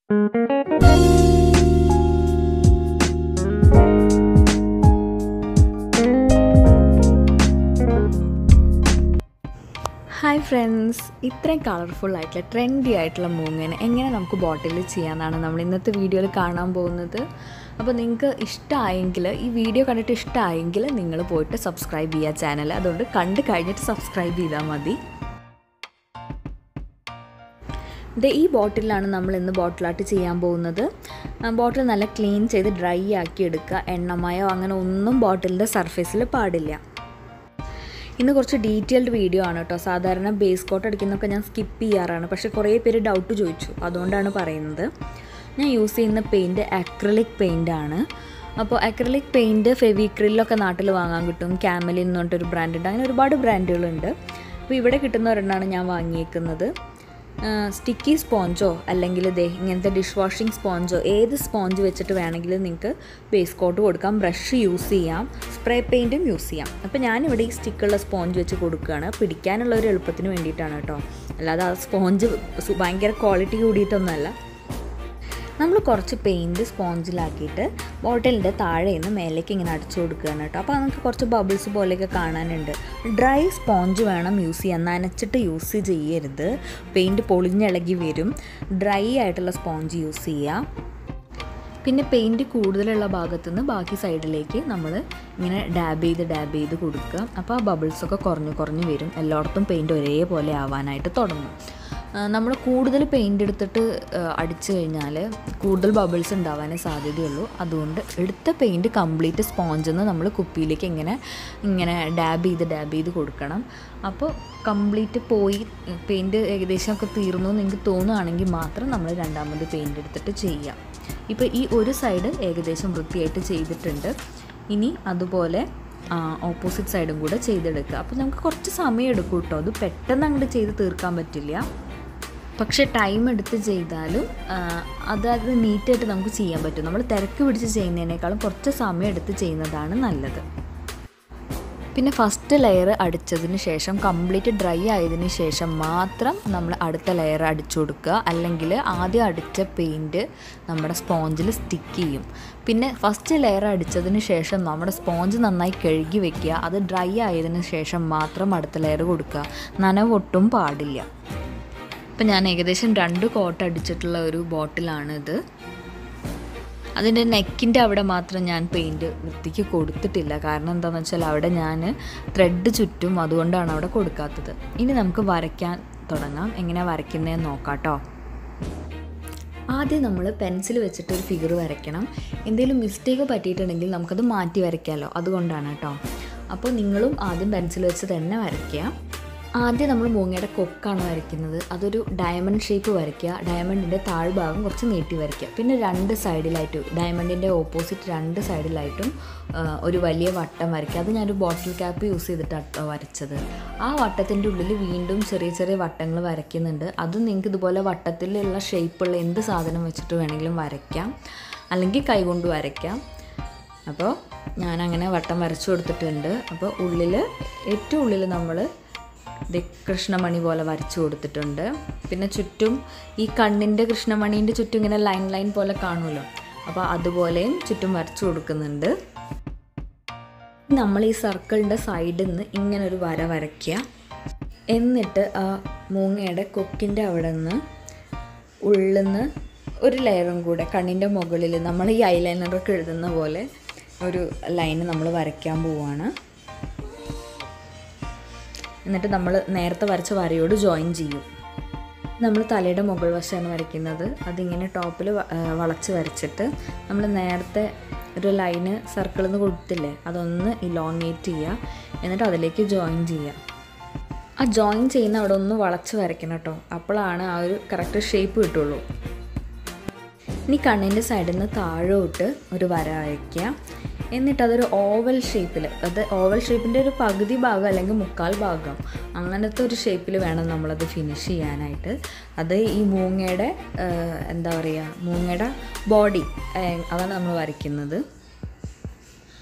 Hi friends, ഇത്രയും colourful ആയിട്ടുള്ള trendy ആയിട്ടുള്ള മൂങ്ങനെ എങ്ങനെ നമുക്ക് ബോട്ടിലിൽ ചെയ്യാമെന്നാണ് നമ്മൾ ഇന്നത്തെ വീഡിയോയിൽ കാണാൻ പോകുന്നത്. അപ്പോൾ നിങ്ങൾക്ക് ഇഷ്ടമായെങ്കിൽ, ഈ വീഡിയോ കണ്ടിട്ട് ഇഷ്ടമായെങ്കിൽ നിങ്ങൾ പോയിട്ട് സബ്സ്ക്രൈബ് ചെയ്യുക ചാനൽ. അതുകൊണ്ട് കണ്ടു കഴിഞ്ഞിട്ട് സബ്സ്ക്രൈബ് ചെയ്താൽ മതി. ഈ ബോട്ടിലാണ് നമ്മൾ ഇന്ന് ബോട്ടിലായിട്ട് ചെയ്യാൻ പോകുന്നത്. ബോട്ടിൽ നല്ല ക്ലീൻ ചെയ്ത് ഡ്രൈ ആക്കി എടുക്കുക. എണ്ണമയോ അങ്ങനെ ഒന്നും ബോട്ടിലിൻ്റെ സർഫേസിൽ പാടില്ല. ഇന്ന് കുറച്ച് ഡീറ്റെയിൽഡ് വീഡിയോ ആണ് കേട്ടോ. സാധാരണ ബേസ് കോട്ട് അടിക്കുന്നതൊക്കെ ഞാൻ സ്കിപ്പ് ചെയ്യാറാണ്, പക്ഷേ കുറേ പേര് ഡൗട്ട് ചോദിച്ചു, അതുകൊണ്ടാണ് പറയുന്നത്. ഞാൻ യൂസ് ചെയ്യുന്ന പെയിൻറ്റ് അക്രിലിക് പെയിൻ്റാണ്. അപ്പോൾ അക്രിലിക് പെയിൻറ്റ് ഫെവിക്രിലൊക്കെ നാട്ടിൽ വാങ്ങാൻ കിട്ടും. ക്യാമലിൻ എന്ന് പറഞ്ഞിട്ടൊരു ബ്രാൻഡുണ്ട്. അങ്ങനെ ഒരുപാട് ബ്രാൻഡുകളുണ്ട്. അപ്പോൾ ഇവിടെ കിട്ടുന്ന ഒരെണ്ണമാണ് ഞാൻ വാങ്ങിയേക്കുന്നത്. സ്റ്റിക്കി സ്പോഞ്ചോ അല്ലെങ്കിൽ ഇങ്ങനത്തെ ഡിഷ് വാഷിംഗ് സ്പോഞ്ചോ, ഏത് സ്പോഞ്ച് വെച്ചിട്ട് വേണമെങ്കിലും നിങ്ങൾക്ക് ബേസ് കോട്ട് കൊടുക്കാം. ബ്രഷ് യൂസ് ചെയ്യാം, സ്പ്രേ പെയിൻറ്റും യൂസ് ചെയ്യാം. അപ്പോൾ ഞാനിവിടെ ഈ സ്റ്റിക്കുള്ള സ്പോഞ്ച് വെച്ച് കൊടുക്കുകയാണ്. പിടിക്കാനുള്ള ഒരു എളുപ്പത്തിന് വേണ്ടിയിട്ടാണ് കേട്ടോ, അല്ലാതെ ആ സ്പോഞ്ച് ഭയങ്കര ക്വാളിറ്റി കൂടിയിട്ടൊന്നുമല്ല. നമ്മൾ കുറച്ച് പെയിൻറ്റ് സ്പോഞ്ചിലാക്കിയിട്ട് ബോട്ടിലിൻ്റെ താഴെ നിന്ന് മേലേക്ക് ഇങ്ങനെ അടിച്ചു കൊടുക്കുകയാണ് കേട്ടോ. അപ്പോൾ നമുക്ക് കുറച്ച് ബബിൾസ് പോലെയൊക്കെ കാണാനുണ്ട്. ഡ്രൈ സ്പോഞ്ച് വേണം യൂസ് ചെയ്യാൻ, നനച്ചിട്ട് യൂസ് ചെയ്യരുത്. പെയിൻറ്റ് പൊളിഞ്ഞിളകി വരും. ഡ്രൈ ആയിട്ടുള്ള സ്പോഞ്ച് യൂസ് ചെയ്യുക. പിന്നെ പെയിൻറ്റ് കൂടുതലുള്ള ഭാഗത്തു നിന്ന് ബാക്കി സൈഡിലേക്ക് നമ്മൾ ഇങ്ങനെ ഡാബ് ചെയ്ത് കൊടുക്കുക. അപ്പോൾ ആ ബബിൾസൊക്കെ കുറഞ്ഞ് വരും. എല്ലായിടത്തും പെയിൻറ്റ് ഒരേപോലെ ആവാനായിട്ട് തുടങ്ങും. നമ്മൾ കൂടുതൽ പെയിൻ്റ് എടുത്തിട്ട് അടിച്ചു കഴിഞ്ഞാൽ കൂടുതൽ ബബിൾസ് ഉണ്ടാവാനേ സാധ്യതയുള്ളൂ. അതുകൊണ്ട് എടുത്ത പെയിൻറ്റ് കംപ്ലീറ്റ് സ്പോഞ്ചിൽ നിന്ന് നമ്മൾ കുപ്പിയിലേക്ക് ഇങ്ങനെ ഡാബ് ചെയ്ത് കൊടുക്കണം. അപ്പോൾ കംപ്ലീറ്റ് പോയി പെയിൻറ്റ് ഏകദേശമൊക്കെ തീർന്നു എന്ന് നിങ്ങൾക്ക് തോന്നുകയാണെങ്കിൽ മാത്രം നമ്മൾ രണ്ടാമത് പെയിൻറ്റ് എടുത്തിട്ട് ചെയ്യാം. ഇപ്പോൾ ഈ ഒരു സൈഡ് ഏകദേശം വൃത്തിയായിട്ട് ചെയ്തിട്ടുണ്ട്. ഇനി അതുപോലെ ഓപ്പോസിറ്റ് സൈഡും കൂടെ ചെയ്തെടുക്കുക. അപ്പോൾ നമുക്ക് കുറച്ച് സമയം എടുക്കും കേട്ടോ. അത് പെട്ടെന്ന് അങ്ങോട്ട് ചെയ്ത് തീർക്കാൻ പറ്റില്ല, പക്ഷേ ടൈം എടുത്ത് ചെയ്താലും അത് നീറ്റായിട്ട് നമുക്ക് ചെയ്യാൻ പറ്റും. നമ്മൾ തിരക്ക് പിടിച്ച് ചെയ്യുന്നതിനേക്കാളും കുറച്ച് സമയം എടുത്ത് ചെയ്യുന്നതാണ് നല്ലത്. പിന്നെ ഫസ്റ്റ് ലെയർ അടിച്ചതിന് ശേഷം കംപ്ലീറ്റ് ഡ്രൈ ആയതിന് ശേഷം മാത്രം നമ്മൾ അടുത്ത ലെയർ അടിച്ചു കൊടുക്കുക. അല്ലെങ്കിൽ ആദ്യം അടിച്ച പെയിൻറ്റ് നമ്മുടെ സ്പോഞ്ചിൽ സ്റ്റിക്ക് ചെയ്യും. പിന്നെ ഫസ്റ്റ് ലെയർ അടിച്ചതിന് ശേഷം നമ്മുടെ സ്പോഞ്ച് നന്നായി കഴുകി വെക്കുക. അത് ഡ്രൈ ആയതിന് ശേഷം മാത്രം അടുത്ത ലെയർ കൊടുക്കുക. നനവൊട്ടും പാടില്ല. ഇപ്പം ഞാൻ ഏകദേശം 2 കോട്ട് അടിച്ചിട്ടുള്ള ഒരു ബോട്ടിലാണിത്. അതിൻ്റെ നെക്കിൻ്റെ അവിടെ മാത്രം ഞാൻ പെയിൻറ്റ് വൃത്തിക്ക് കൊടുത്തിട്ടില്ല. കാരണം എന്താണെന്ന് വെച്ചാൽ അവിടെ ഞാൻ ത്രെഡ് ചുറ്റും, അതുകൊണ്ടാണ് അവിടെ കൊടുക്കാത്തത്. ഇനി നമുക്ക് വരയ്ക്കാൻ തുടങ്ങാം. എങ്ങനെയാണ് വരയ്ക്കുന്നതെന്ന് നോക്കാം കേട്ടോ. ആദ്യം നമ്മൾ പെൻസിൽ വെച്ചിട്ട് ഒരു ഫിഗർ വരയ്ക്കണം. എന്തെങ്കിലും മിസ്റ്റേക്ക് പറ്റിയിട്ടുണ്ടെങ്കിൽ നമുക്കത് മാറ്റി വരയ്ക്കാമല്ലോ, അതുകൊണ്ടാണ് കേട്ടോ. അപ്പോൾ നിങ്ങളും ആദ്യം പെൻസിൽ വെച്ച് തന്നെ വരയ്ക്കുക. ആദ്യം നമ്മൾ മൂങ്ങയുടെ കൊക്കാണ് വരയ്ക്കുന്നത്. അതൊരു ഡയമണ്ട് ഷേപ്പ് വരയ്ക്കുക. ഡയമണ്ടിൻ്റെ താഴ്ഭാഗം കുറച്ച് നീട്ടി വരയ്ക്കുക. പിന്നെ 2 സൈഡിലായിട്ടും, ഡയമണ്ടിൻ്റെ ഓപ്പോസിറ്റ് 2 സൈഡിലായിട്ടും ഒരു വലിയ വട്ടം വരയ്ക്കുക. അത് ഞാനൊരു ബോട്ടിൽ ക്യാപ്പ് യൂസ് ചെയ്തിട്ടാണ് വരച്ചത്. ആ വട്ടത്തിൻ്റെ ഉള്ളിൽ വീണ്ടും ചെറിയ വട്ടങ്ങൾ വരയ്ക്കുന്നുണ്ട്. അതും നിങ്ങൾക്ക് ഇതുപോലെ വട്ടത്തിലുള്ള ഷേപ്പുള്ള എന്ത് സാധനം വെച്ചിട്ട് വേണമെങ്കിലും വരയ്ക്കാം, അല്ലെങ്കിൽ കൈകൊണ്ട് വരയ്ക്കാം. അപ്പോൾ ഞാനങ്ങനെ വട്ടം വരച്ചു കൊടുത്തിട്ടുണ്ട്. അപ്പോൾ ഏറ്റവും ഉള്ളിൽ നമ്മൾ കൃഷ്ണമണി പോലെ വരച്ചു കൊടുത്തിട്ടുണ്ട്. പിന്നെ ചുറ്റും ഈ കണ്ണിൻ്റെ കൃഷ്ണമണീൻ്റെ ചുറ്റും ഇങ്ങനെ ലൈൻ പോലെ കാണുമല്ലോ, അപ്പോൾ അതുപോലെയും ചുറ്റും വരച്ചു കൊടുക്കുന്നുണ്ട്. നമ്മൾ ഈ സർക്കിളിൻ്റെ സൈഡിൽ നിന്ന് ഇങ്ങനൊരു വര വരയ്ക്കുക. എന്നിട്ട് ആ മൂങ്ങയുടെ കൊക്കിൻ്റെ അവിടെ നിന്ന് ഉള്ളിൽ നിന്ന് ഒരു ലെയറും കൂടെ കണ്ണിൻ്റെ മുകളിൽ നമ്മൾ ഈ ഐലൈനറൊക്കെ എഴുതുന്ന പോലെ ഒരു ലൈന് നമ്മൾ വരയ്ക്കാൻ പോവുകയാണ്. എന്നിട്ട് നമ്മൾ നേരത്തെ വരച്ച വരയോട് ജോയിൻ ചെയ്യും. നമ്മൾ തലയുടെ മുകൾ വശമാണ് വരയ്ക്കുന്നത്. അതിങ്ങനെ ടോപ്പിൽ വളച്ച് വരച്ചിട്ട് നമ്മൾ നേരത്തെ ഒരു ലൈന് സർക്കിളിൽ നിന്ന് കൊടുത്തില്ലേ, അതൊന്ന് ഇലോങ്ങേറ്റ് ചെയ്യുക. എന്നിട്ട് അതിലേക്ക് ജോയിൻ ചെയ്യുക. ആ ജോയിൻ ചെയ്യുന്ന അവിടെ ഒന്ന് വളച്ച് വരയ്ക്കണം കേട്ടോ, അപ്പോഴാണ് ആ ഒരു കറക്റ്റ് ഷേപ്പ് കിട്ടുള്ളൂ. ഇനി കണ്ണിൻ്റെ സൈഡിൽ നിന്ന് താഴോട്ട് ഒരു വര വരയ്ക്കുക. എന്നിട്ടതൊരു ഓവൽ ഷേപ്പിൽ, അത് ഓവൽ ഷേപ്പിൻ്റെ ഒരു പകുതി ഭാഗം അല്ലെങ്കിൽ 1/4 ഭാഗം, അങ്ങനത്തെ ഒരു ഷേപ്പിൽ വേണം നമ്മളത് ഫിനിഷ് ചെയ്യാനായിട്ട്. അത് ഈ മൂങ്ങയുടെ ബോഡി, അതാണ് നമ്മൾ വരയ്ക്കുന്നത്.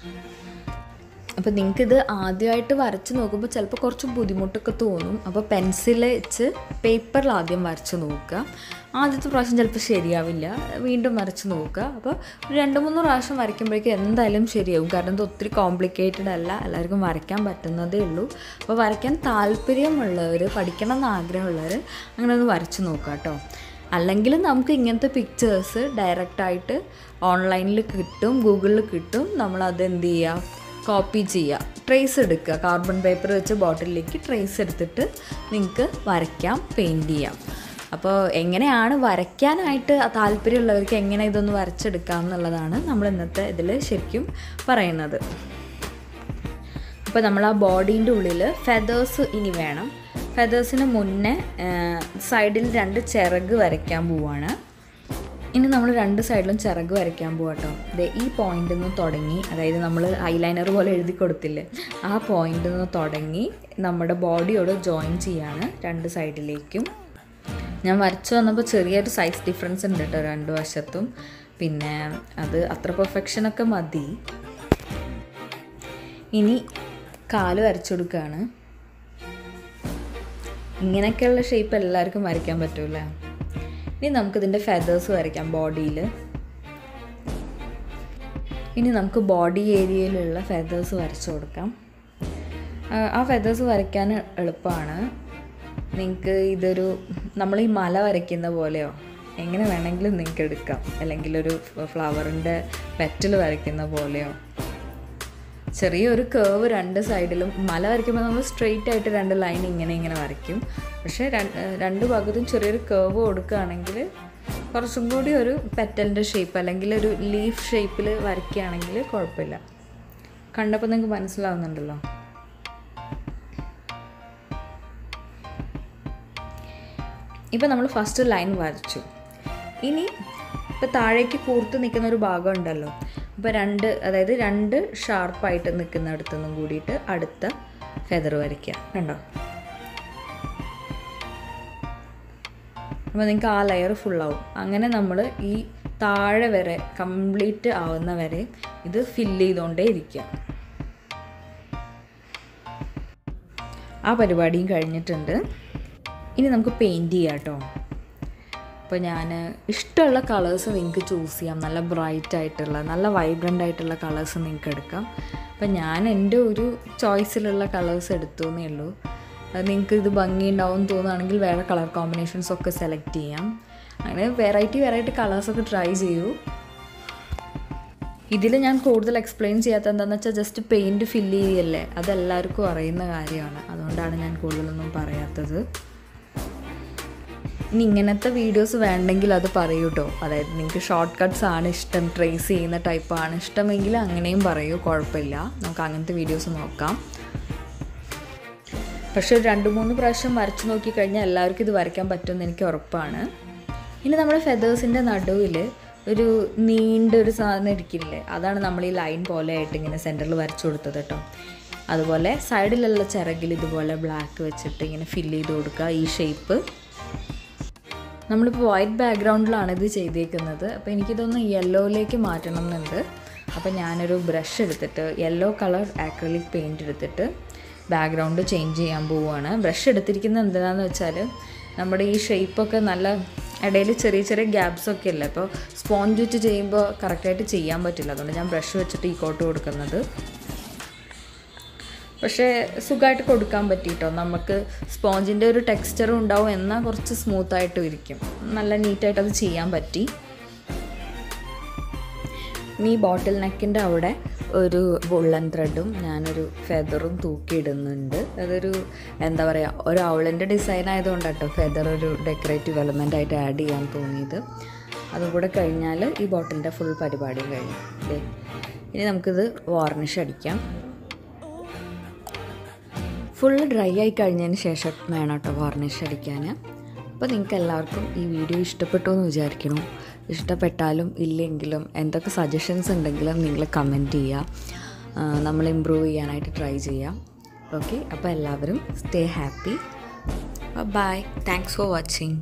അപ്പോൾ നിങ്ങൾക്കിത് ആദ്യമായിട്ട് വരച്ച് നോക്കുമ്പോൾ ചിലപ്പോൾ കുറച്ച് ബുദ്ധിമുട്ടൊക്കെ തോന്നും. അപ്പോൾ പെൻസിൽ വെച്ച് പേപ്പറിൽ ആദ്യം വരച്ച് നോക്കുക. ആദ്യത്തെ പ്രാവശ്യം ചിലപ്പോൾ ശരിയാവില്ല, വീണ്ടും വരച്ച് നോക്കുക. അപ്പോൾ 2-3 പ്രാവശ്യം വരയ്ക്കുമ്പോഴേക്കും എന്തായാലും ശരിയാവും. കാരണം ഇത് ഒത്തിരി കോംപ്ലിക്കേറ്റഡ് അല്ല, എല്ലാവർക്കും വരയ്ക്കാൻ പറ്റുന്നതേ ഉള്ളൂ. അപ്പോൾ വരയ്ക്കാൻ താല്പര്യമുള്ളവർ, പഠിക്കണം എന്ന് ആഗ്രഹമുള്ളവർ അങ്ങനെ ഒന്ന് വരച്ച് നോക്കുക കേട്ടോ. അല്ലെങ്കിൽ നമുക്ക് ഇങ്ങനത്തെ പിക്ചേഴ്സ് ഡയറക്റ്റായിട്ട് ഓൺലൈനിൽ കിട്ടും, ഗൂഗിളിൽ കിട്ടും. നമ്മളത് എന്ത് ചെയ്യുക, കോപ്പി ചെയ്യുക, ട്രേസ് എടുക്കുക. കാർബൺ പേപ്പർ വെച്ച് ബോട്ടിലേക്ക് ട്രേസ് എടുത്തിട്ട് നിങ്ങൾക്ക് വരയ്ക്കാം, പെയിൻറ്റ് ചെയ്യാം. അപ്പോൾ എങ്ങനെയാണ് വരയ്ക്കാനായിട്ട് താല്പര്യമുള്ളവർക്ക് എങ്ങനെ ഇതൊന്ന് വരച്ചെടുക്കാം എന്നുള്ളതാണ് നമ്മൾ ഇന്നത്തെ ഇതിൽ ശരിക്കും പറയുന്നത്. അപ്പോൾ നമ്മൾ ആ ബോഡീൻ്റെ ഉള്ളിൽ ഫെദേഴ്സ് ഇനി വേണം. ഫെദേഴ്സിന് മുന്നേ സൈഡിൽ 2 ചിറക് വരയ്ക്കാൻ പോവുകയാണ്. ഇനി നമ്മൾ 2 സൈഡിലും ചിറക് വരയ്ക്കാൻ പോവാം കേട്ടോ. ഇത് ഈ പോയിൻ്റിൽ നിന്ന് തുടങ്ങി, അതായത് നമ്മൾ ഐലൈനർ പോലെ എഴുതി കൊടുത്തില്ലേ, ആ പോയിൻ്റിൽ നിന്ന് തുടങ്ങി നമ്മുടെ ബോഡിയോട് ജോയിൻ ചെയ്യാണ് 2 സൈഡിലേക്കും. ഞാൻ വരച്ചു വന്നപ്പോൾ ചെറിയൊരു സൈസ് ഡിഫറൻസ് ഉണ്ട് കേട്ടോ 2 വശത്തും. പിന്നെ അത് അത്ര പെർഫെക്ഷനൊക്കെ മതി. ഇനി കാല് വരച്ചു കൊടുക്കുകയാണ്. ഇങ്ങനെയൊക്കെയുള്ള ഷേപ്പ് എല്ലാവർക്കും വരയ്ക്കാൻ പറ്റൂല. ഇനി നമുക്കിതിൻ്റെ ഫെദേഴ്സ് വരയ്ക്കാം ബോഡിയിൽ. ഇനി നമുക്ക് ബോഡി ഏരിയയിലുള്ള ഫെദേഴ്സ് വരച്ചു കൊടുക്കാം. ആ ഫെദേഴ്സ് വരയ്ക്കാൻ എളുപ്പമാണ്. നിങ്ങൾക്ക് ഇതൊരു നമ്മൾ ഈ മല വരയ്ക്കുന്ന പോലെയോ എങ്ങനെ വേണമെങ്കിലും നിങ്ങൾക്ക് എടുക്കാം. അല്ലെങ്കിൽ ഒരു ഫ്ലവറിൻ്റെ പെറ്റൽ വരയ്ക്കുന്ന പോലെയോ. ചെറിയൊരു കേവ് 2 സൈഡിലും. മല വരയ്ക്കുമ്പോൾ നമ്മൾ സ്ട്രെയിറ്റ് ആയിട്ട് 2 ലൈൻ ഇങ്ങനെ വരയ്ക്കും. പക്ഷേ 2 ഭാഗത്തും ചെറിയൊരു കേവ് കൊടുക്കുകയാണെങ്കിൽ കുറച്ചും കൂടി ഒരു പെറ്റലിൻ്റെ ഷേപ്പ് അല്ലെങ്കിൽ ഒരു ലീഫ് ഷേപ്പിൽ വരയ്ക്കുകയാണെങ്കിൽ കുഴപ്പമില്ല. കണ്ടപ്പോൾ നിങ്ങൾക്ക് മനസ്സിലാവുന്നുണ്ടല്ലോ. ഇപ്പോൾ നമ്മൾ ഫസ്റ്റ് ലൈൻ വരച്ചു. ഇനി ഇപ്പോൾ താഴേക്ക് കൂർത്ത് നിൽക്കുന്ന ഒരു ഭാഗം ഉണ്ടല്ലോ. അപ്പോൾ 2 ഷാർപ്പായിട്ട് നിൽക്കുന്നിടത്തു നിന്നും കൂടിയിട്ട് അടുത്ത ഫെദർ വരയ്ക്കുക. കണ്ടോ? അപ്പോൾ നിങ്ങൾക്ക് ആ ലെയർ ഫുള്ളാവും. അങ്ങനെ നമ്മൾ ഈ താഴെ വരെ കംപ്ലീറ്റ് ആവുന്ന വരെ ഇത് ഫില്ല് ചെയ്തുകൊണ്ടേ ഇരിക്കുക. ആ പരിപാടിയും കഴിഞ്ഞിട്ടുണ്ട്. ഇനി നമുക്ക് പെയിൻറ്റ് ചെയ്യാം കേട്ടോ. അപ്പോൾ ഞാൻ ഇഷ്ടമുള്ള കളേഴ്സ് നിങ്ങൾക്ക് ചൂസ് ചെയ്യാം. നല്ല ബ്രൈറ്റ് ആയിട്ടുള്ള, നല്ല വൈബ്രൻ്റ് ആയിട്ടുള്ള കളേഴ്സ് നിങ്ങൾക്ക് എടുക്കാം. അപ്പോൾ ഞാൻ എൻ്റെ ഒരു ചോയ്സിലുള്ള കളേഴ്സ് എടുത്തു എന്നേ ഉള്ളൂ. നിങ്ങൾക്ക് ഇത് ഭംഗിയുണ്ടാവും തോന്നുകയാണെങ്കിൽ വേറെ കളർ കോമ്പിനേഷൻസൊക്കെ സെലക്ട് ചെയ്യാം. അങ്ങനെ വെറൈറ്റി കളേഴ്സൊക്കെ ട്രൈ ചെയ്യൂ. ഇതിൽ ഞാൻ കൂടുതൽ എക്സ്പ്ലെയിൻ ചെയ്യാത്ത എന്താണെന്ന് വെച്ചാൽ ജസ്റ്റ് പെയിൻറ്റ് ഫില്ല് ചെയ്യല്ലേ, അതെല്ലാവർക്കും അറിയുന്ന കാര്യമാണ്. അതുകൊണ്ടാണ് ഞാൻ കൂടുതലൊന്നും പറയാത്തത്. ഇനി ഇങ്ങനത്തെ വീഡിയോസ് വേണ്ടെങ്കിൽ അത് പറയൂ കേട്ടോ. അതായത് നിങ്ങൾക്ക് ഷോർട്ട് കട്ട്സ് ആണ് ഇഷ്ടം, ട്രേസ് ചെയ്യുന്ന ടൈപ്പാണ് ഇഷ്ടമെങ്കിൽ അങ്ങനെയും പറയൂ, കുഴപ്പമില്ല. നമുക്ക് അങ്ങനത്തെ വീഡിയോസ് നോക്കാം. പക്ഷേ 2-3 പ്രാവശ്യം വരച്ച് നോക്കിക്കഴിഞ്ഞാൽ എല്ലാവർക്കും ഇത് വരയ്ക്കാൻ പറ്റുമെന്ന് എനിക്ക് ഉറപ്പാണ്. ഇനി നമ്മുടെ ഫെദേഴ്സിൻ്റെ നടുവിൽ ഒരു നീണ്ടൊരു സാധനം ഇരിക്കില്ലേ, അതാണ് നമ്മൾ ഈ ലൈൻ പോലെ ആയിട്ട് ഇങ്ങനെ സെൻറ്ററിൽ വരച്ചു കൊടുത്തത് കേട്ടോ. അതുപോലെ സൈഡിലുള്ള ചിറകിൽ ഇതുപോലെ ബ്ലാക്ക് വെച്ചിട്ട് ഇങ്ങനെ ഫില്ല് ചെയ്ത് കൊടുക്കുക ഈ ഷേപ്പ്. നമ്മളിപ്പോൾ വൈറ്റ് ബാക്ക്ഗ്രൗണ്ടിലാണ് ഇത് ചെയ്തേക്കുന്നത്. അപ്പോൾ എനിക്കിതൊന്ന് യെല്ലോയിലേക്ക് മാറ്റണം എന്നുണ്ട്. അപ്പോൾ ഞാനൊരു ബ്രഷ് എടുത്തിട്ട് യെല്ലോ കളർ ആക്രിലിക് പെയിൻറ്റ് എടുത്തിട്ട് ബാക്ക്ഗ്രൗണ്ട് ചേഞ്ച് ചെയ്യാൻ പോവുകയാണ്. ബ്രഷ് എടുത്തിരിക്കുന്നത് എന്താണെന്ന് വെച്ചാൽ നമ്മുടെ ഈ ഷേപ്പൊക്കെ നല്ല ഇടയിൽ ചെറിയ ഗ്യാപ്സൊക്കെ അല്ലേ, അപ്പോൾ സ്പോഞ്ച് വെച്ച് ചെയ്യുമ്പോൾ കറക്റ്റായിട്ട് ചെയ്യാൻ പറ്റില്ല. അതുകൊണ്ട് ഞാൻ ബ്രഷ് വെച്ചിട്ട് ഈ കോട്ട് കൊടുക്കുന്നത്. പക്ഷേ സുഖമായിട്ട് കൊടുക്കാൻ പറ്റിയിട്ടോ. നമുക്ക് സ്പോഞ്ചിൻ്റെ ഒരു ടെക്സ്ചറും ഉണ്ടാവും, എന്നാൽ കുറച്ച് സ്മൂത്തായിട്ടും ഇരിക്കും. നല്ല നീറ്റായിട്ട് അത് ചെയ്യാൻ പറ്റി. ഈ ബോട്ടിൽ നെക്കിൻ്റെ അവിടെ ഒരു വുള്ളൻ ത്രെഡും ഞാനൊരു ഫെദറും തൂക്കിയിടുന്നുണ്ട്. അതൊരു എന്താ പറയുക, ഒരു ഔളിൻ്റെ ഡിസൈൻ ആയതുകൊണ്ടാണ് കേട്ടോ ഫെദർ ഒരു ഡെക്കറേറ്റീവ് എലമെൻ്റ് ആയിട്ട് ആഡ് ചെയ്യാൻ തോന്നിയത്. അതും കൂടെ കഴിഞ്ഞാൽ ഈ ബോട്ടിലിൻ്റെ ഫുൾ പരിപാടിയും കഴിഞ്ഞു. ഇനി നമുക്കിത് വാർണിഷ് അടിക്കാം. ഫുൾ ഡ്രൈ ആയി കഴിഞ്ഞതിന് ശേഷം വേണം കേട്ടോ വാർണിഷ് അടിക്കാൻ. അപ്പോൾ നിങ്ങൾക്ക് എല്ലാവർക്കും ഈ വീഡിയോ ഇഷ്ടപ്പെട്ടു എന്ന് വിചാരിക്കണം. ഇഷ്ടപ്പെട്ടാലും ഇല്ലെങ്കിലും എന്തൊക്കെ സജഷൻസ് ഉണ്ടെങ്കിലും നിങ്ങൾ കമൻറ്റ് ചെയ്യുക. നമ്മൾ ഇമ്പ്രൂവ് ചെയ്യാനായിട്ട് ട്രൈ ചെയ്യാം. ഓക്കെ, അപ്പോൾ എല്ലാവരും stay happy. Bye. Thanks for watching.